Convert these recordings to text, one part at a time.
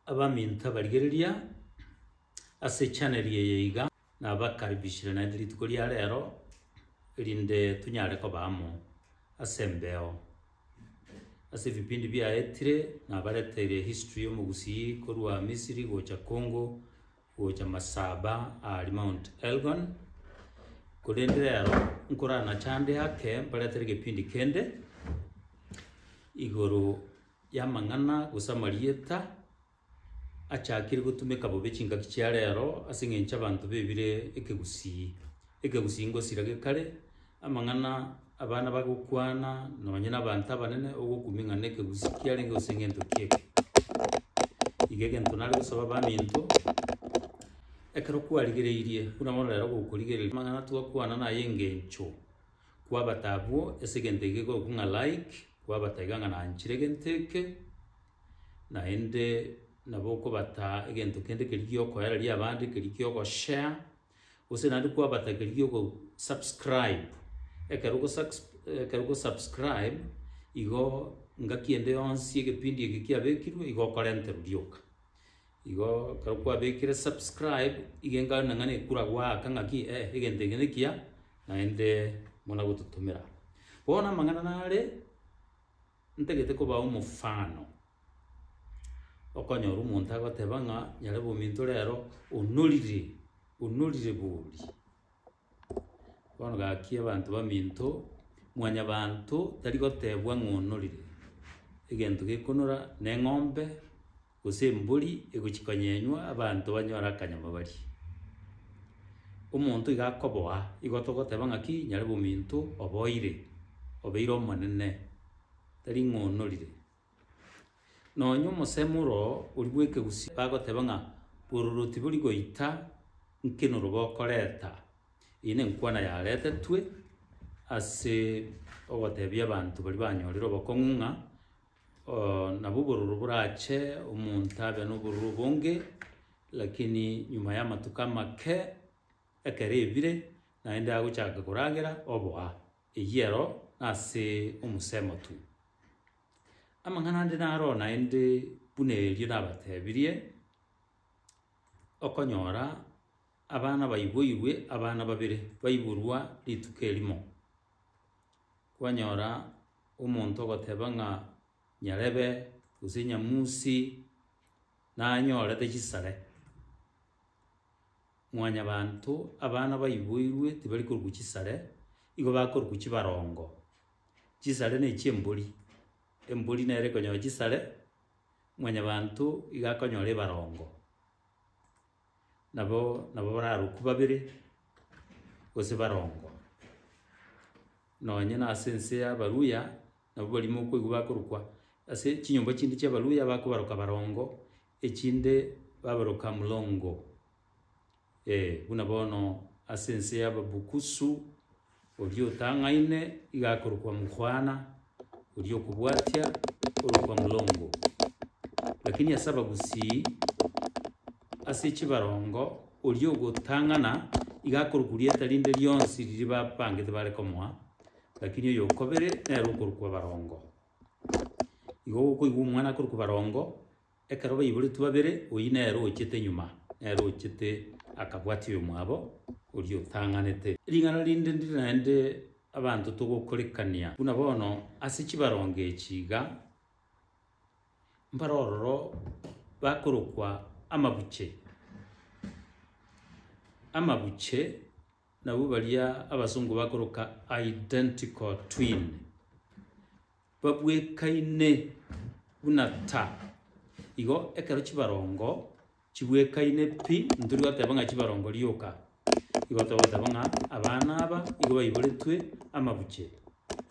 abaminta barigereria ase channel yeiga na bakaribishire na ndiri tukoria rero rinde tunyare ko bamo ase mbeo ase vipindi bya etire na baretere history yo mugusi korwa Misiri gocha Congo gocha Masaba ali Mount Elgon kurende rero nkora na chande yake baretere gipindi kende igoro ya mangana gusamarieta achakire gutumika bobe chinga kicyarero asingencha abantu bebire ekegusi ngo sirage kare amangana abana bagukwana nabanye n'abantu abanene ogukuminga nekegusi kyare ngo singento keke igege ntonale gusaba baminto ekero kwarigereirie kuna mona rero gukurigereria mangana twakwana na yengencho kwa batabu esegentege go kunga like kwa bataiga na nchiregenteke na ende naboko bata egento kende kerigyo ko yari abandi kerigyo ko share use nandi kwa bata kerigyo ko subscribe ekero subscribe igo ngakiende onsi egepindi egikiabekirwe igo korente rudioka igo kero kwa bekire subscribe igenga nangane kura gwa kangaki egente genekia na ende mona gututumira bona mangana nare ntegete ko ba umufano okonyora umuntu agotebanga nyare buminto rero unurire buri bono gakie abantu baminto mwanya bantu tari gotebwa ngunurire egento gekunura ne ng'ombe gose mburi eguchikanyenywa abantu banyora kanyama bari umuntu igakoboa igotogotebanga ki nyare buminto obeire omonene tari ngunurire nonyo mosemuro uribweke gusi bagotebanga bururuti buri goita nkino rubokoreta ine nkwana ya lete twe ase ogotebya abantu bari banyorero bokongunga na bubururu burache umuntu abe no bururu bonge lakini nyuma ya matuka make ekerebire na ende aguchaka kuragera oboa eyero ase umusemo tu amangana ndi naro na ende bunelio nabatebirie okonyora abana bayiboirwe abana babire bayiburwa litukelimo kwanyora umuntu ogotebanga nyarebe usinya musi na nyora tekisare mwanya bantu abana bayiboirwe tibali kurugukisare igo bakorukuki barongo kisare ne chiemburi emburi nere konyo gisare mwanya bantu igakonyore barongo nabo bararuku babiri gose barongo nonye na sense ya baruya nabo bari mu kwiguba kurukwa ase kinyombo kindi cya baruya bakubaruka barongo ekinde babaruka mulongo buna bono asense ya babukusu olio tangaine igakurukwa mukhwana ulio kubwatia urukwa mulongo lakini asaba gusi asichi barongo ulio gutangana igakurukuria talinde lyonsi liba pange tebale komwa lakini yo kobere na rukurukwa barongo igo ko igumwana kurukwa barongo ekaroba ibuli tubabere oyina yero ochete nyuma yero ochete akabwati yo mwabo ulio tanganete lingana linde ndinde abantu tugukorekania kuna bono asichi baronge chiga mbarororo bakurukwa amabuche nabo balia abazungu bakuruka identical twin babwekaine bunata igo ekero chibarongo chibwekaine pi nduri batebanga chibarongo lyoka igo tabanga abana aba igo bayiboretwe amabuche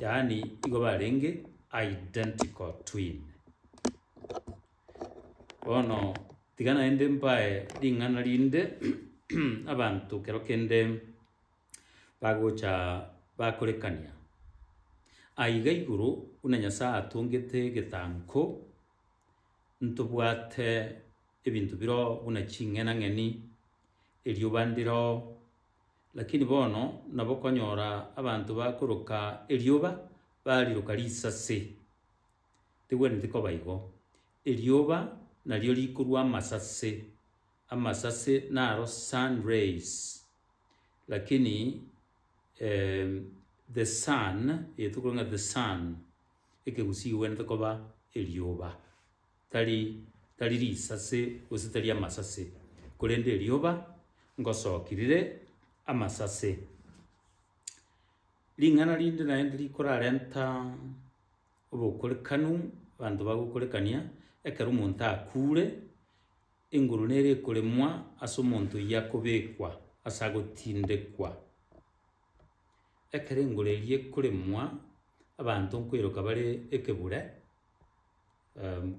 yani igo barenge identical twin bono tigana ende mbae lingana linde abantu kero kende bagocha bakorekania aiga iguru unanyasa atungete getanko ntubwate ebintu biro unachingena ngeni elio bandiro lakini bono nabokonyora abantu bakuruka elioba baliruka lisase tegwe ndiko baigo elioba nalio likorwa amasase naro sun rays, lakini the sun yetukuronga the sun ekegusiwe ntakoba elioba tali risase gose tali amasase kurende elioba ngosokirire amasase ling'ana linde naende likorarenta obokorekanu bantu bagokorekania ekero omonto akure enguru nere ekoremwa ase omonto yakobekwa ase agotindekwa ekero enguru eri ekoremwa abanto nkoiroka bare ekebure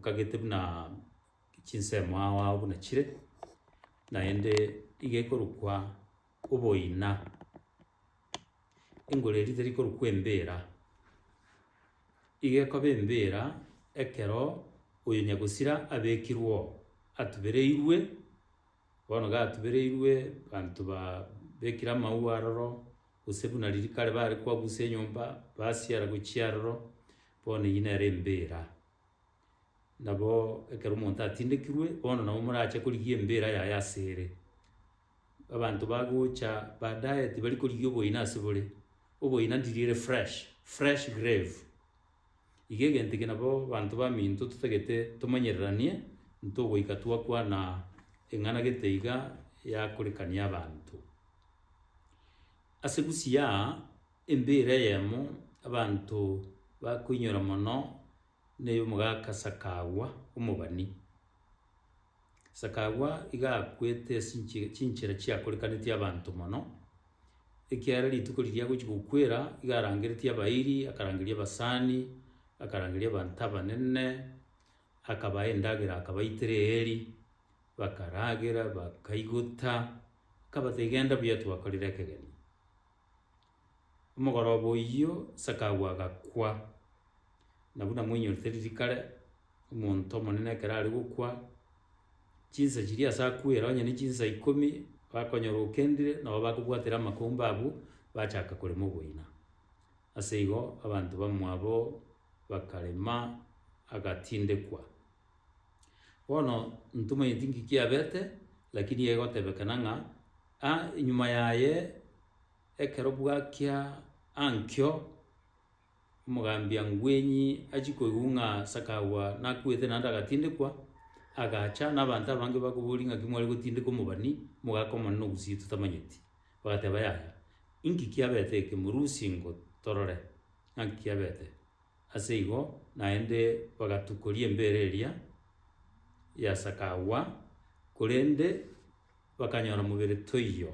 kagete buna chinsemo awo buna chire naende igekorokwa oboina enguru eri terikorokwa embera igekoba embera ekero oyo nyagosira abekirwo atubereirwe bono gatubereirwe bantu babekira amaua aroro gose buna riri kare bare kwagusa enyomba basiara gochiaroro bono iyi nere embera nabo ekero omonto atindekirwe bono nabo morache korigia embera yaye asere abantu bagocha baadaye tibari korigia oboina ase bore oboina ndirire fresh grave igegente nabo bantu baminto tutagete tumanyereranie ntogoika twakwana eng'ana geteiga yakorekania abantu ase gusia embera yemo abantu bakoinyora mono neyo mogaka sakagwa omobani sakagwa igakwete chinchera chiakorekaneti abantu mono ekiara rituko riria gochigukwera igarangeretie abairi akarangeria abasani akarangeria abantu abanene akaba endagera akabaitire eri bakaragera bakaigota kabategenda buya twakorire ekegeni omogorobo iyo sakagwa agakwa nabuna mwenyorete ririkare omonto omonene ekero ari gokwa chinsa chiria ase akwera onye ne chinsa 10 bakonyora okendire nabo bakobwatera amakomba abo bachaka korema oboina ase igo abantu bamwabo bakarema agatindekwa bono ntumanyeti nki kiabete lakini egotebekana ng'a inyuma yaye ekero bwakia ankyo omogambia ngwenyi achikoigwa ng'a sakagwa nakwete naende agatindekwa agacha n'abantu abange bakobori ng'a kimwari gotindeka omobani mogaka omonene ogusie tutamanyeti bagateba yaya inki kiabete eke morusingo torore ng'a nki kiabete ase igo naende bagatukoria embera eria ya sakagwa korende bakanyora mobere toiyo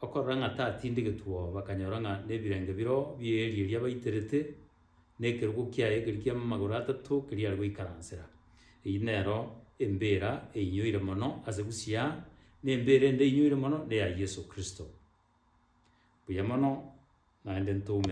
okorora ng'a tatindegetwo bakanyora ng'a nebirenge biro bieria eria baiterete nekerugo kiaye ekeri kia amagoro 3 keria goikaransera iyi nero embera einyoire mono ase gusia nembere ende einyoire mono ne ya Yesu Kristo buya mono naende ntume